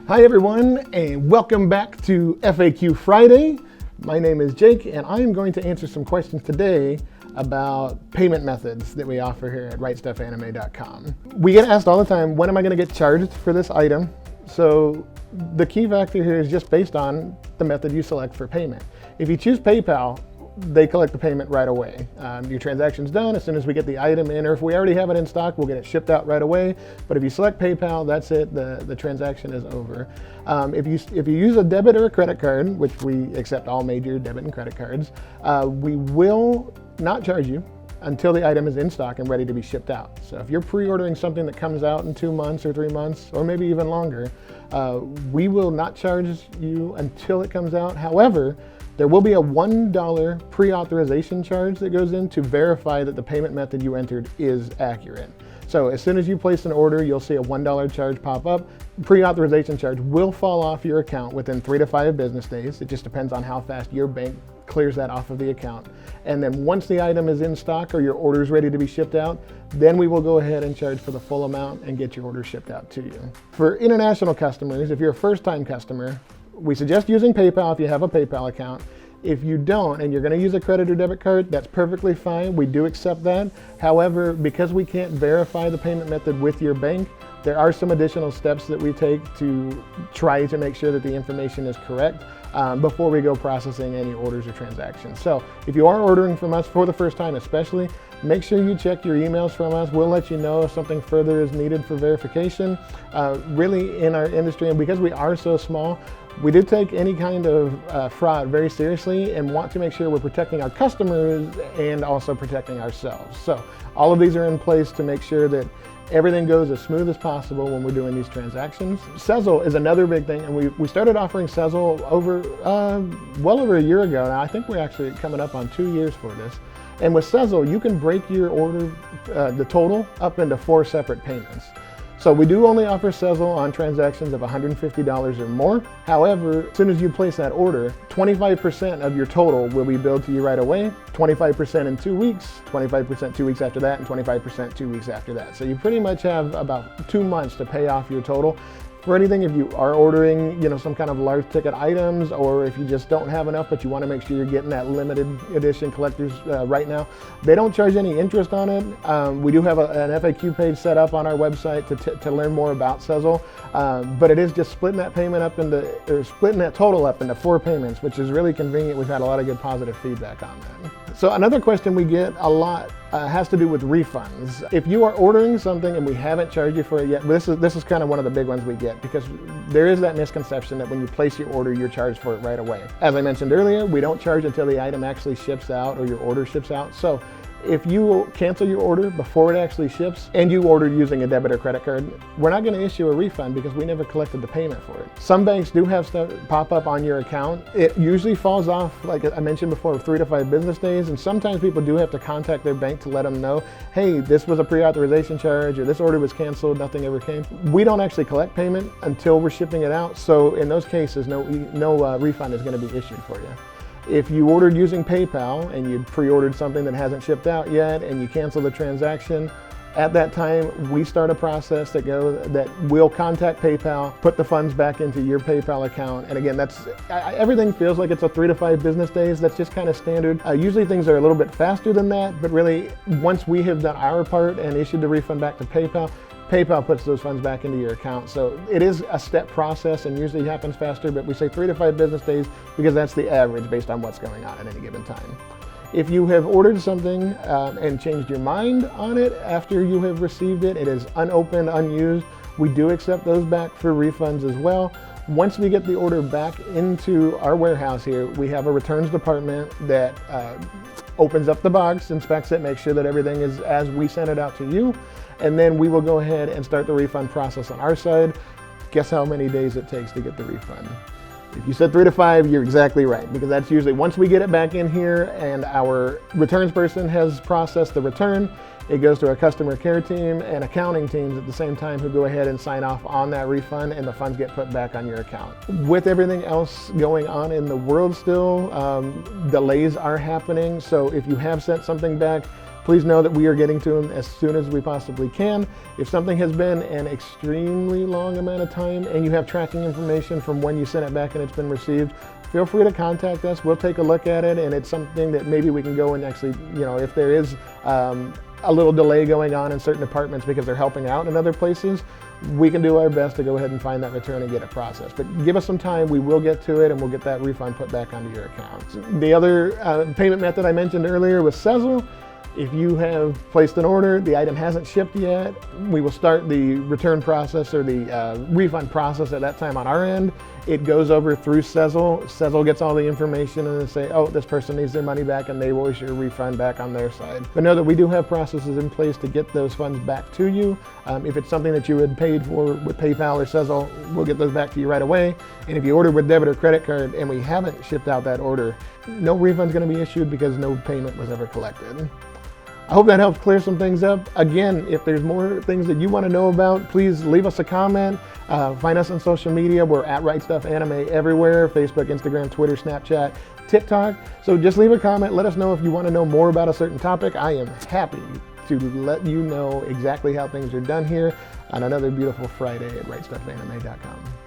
Hi everyone, and welcome back to FAQ Friday. My name is Jake, and I'm going to answer some questions today about payment methods that we offer here at WriteStuffAnime.com. We get asked all the time, when am I going to get charged for this item? So the key factor here is just based on the method you select for payment. If you choose PayPal, they collect the payment right away. Your transaction's done as soon as we get the item in, or if we already have it in stock, we'll get it shipped out right away. But if you select PayPal, that's it, the transaction is over. If you use a debit or a credit card, which we accept all major debit and credit cards, we will not charge you until the item is in stock and ready to be shipped out. So if you're pre-ordering something that comes out in 2 months or 3 months, or maybe even longer, we will not charge you until it comes out. However, there will be a $1 pre-authorization charge that goes in to verify that the payment method you entered is accurate. So as soon as you place an order, you'll see a $1 charge pop up. Pre-authorization charge will fall off your account within 3 to 5 business days. It just depends on how fast your bank clears that off of the account. And then once the item is in stock or your order is ready to be shipped out, then we will go ahead and charge for the full amount and get your order shipped out to you. For international customers, if you're a first-time customer, we suggest using PayPal if you have a PayPal account. If you don't and you're going to use a credit or debit card, that's perfectly fine. We do accept that. However, because we can't verify the payment method with your bank, there are some additional steps that we take to try to make sure that the information is correct before we go processing any orders or transactions. So if you are ordering from us for the first time especially, make sure you check your emails from us. We'll let you know if something further is needed for verification. Really, in our industry, and because we are so small, we do take any kind of fraud very seriously and want to make sure we're protecting our customers and also protecting ourselves. So all of these are in place to make sure that everything goes as smooth as possible when we're doing these transactions. Sezzle is another big thing, and we started offering Sezzle well over a year ago now. I think we're actually coming up on 2 years for this. And with Sezzle, you can break your order, the total, up into 4 separate payments. So we do only offer Sezzle on transactions of $150 or more. However, as soon as you place that order, 25% of your total will be billed to you right away, 25% in 2 weeks, 25% 2 weeks after that, and 25% 2 weeks after that. So you pretty much have about 2 months to pay off your total. For anything, if you are ordering, some kind of large ticket items, or if you just don't have enough, but you want to make sure you're getting that limited edition collectors right now, they don't charge any interest on it. We do have an FAQ page set up on our website to learn more about Sezzle, but it is just splitting that splitting that total up into 4 payments, which is really convenient. We've had a lot of good positive feedback on that. So another question we get a lot has to do with refunds. If you are ordering something and we haven't charged you for it yet, this is kind of one of the big ones we get, because there is that misconception that when you place your order, you're charged for it right away. As I mentioned earlier, we don't charge until the item actually ships out or your order ships out. So if you cancel your order before it actually ships and you ordered using a debit or credit card, we're not going to issue a refund because we never collected the payment for it. Some banks do have stuff pop up on your account. It usually falls off, like I mentioned before, 3 to 5 business days, and sometimes people do have to contact their bank to let them know, hey, this was a pre-authorization charge, or this order was canceled, nothing ever came. We don't actually collect payment until we're shipping it out, so in those cases, no refund is going to be issued for you. If you ordered using PayPal and you pre-ordered something that hasn't shipped out yet and you cancel the transaction, at that time we start a process that we'll contact PayPal, put the funds back into your PayPal account. And again, everything feels like it's a 3 to 5 business days. That's just kind of standard. Usually things are a little bit faster than that, but really once we have done our part and issued the refund back to PayPal, PayPal puts those funds back into your account. So it is a step process and usually happens faster, but we say 3 to 5 business days because that's the average based on what's going on at any given time. If you have ordered something and changed your mind on it after you have received it, it is unopened, unused, we do accept those back for refunds as well. Once we get the order back into our warehouse here, we have a returns department that opens up the box, inspects it, makes sure that everything is as we sent it out to you, and then we will go ahead and start the refund process on our side. Guess how many days it takes to get the refund? If you said 3 to 5, you're exactly right, because that's usually once we get it back in here and our returns person has processed the return, it goes to our customer care team and accounting teams at the same time who go ahead and sign off on that refund, and the funds get put back on your account. With everything else going on in the world still, delays are happening. So if you have sent something back, please know that we are getting to them as soon as we possibly can. If something has been an extremely long amount of time and you have tracking information from when you sent it back and it's been received, feel free to contact us. We'll take a look at it, and it's something that maybe we can go and actually, if there is a little delay going on in certain departments because they're helping out in other places, we can do our best to go ahead and find that return and get it processed. But give us some time, we will get to it, and we'll get that refund put back onto your account. The other payment method I mentioned earlier was Sezzle. If you have placed an order, the item hasn't shipped yet, we will start the return process or the refund process at that time on our end. It goes over through Sezzle. Sezzle gets all the information and they say, oh, this person needs their money back, and they will issue a refund back on their side. But know that we do have processes in place to get those funds back to you. If it's something that you had paid for with PayPal or Sezzle, we'll get those back to you right away. And if you order with debit or credit card and we haven't shipped out that order, no refund's going to be issued because no payment was ever collected. I hope that helps clear some things up. Again, if there's more things that you want to know about, please leave us a comment. Find us on social media. We're at Right Stuf Anime everywhere: Facebook, Instagram, Twitter, Snapchat, TikTok. So just leave a comment. Let us know if you want to know more about a certain topic. I am happy to let you know exactly how things are done here on another beautiful Friday at RightStufAnime.com.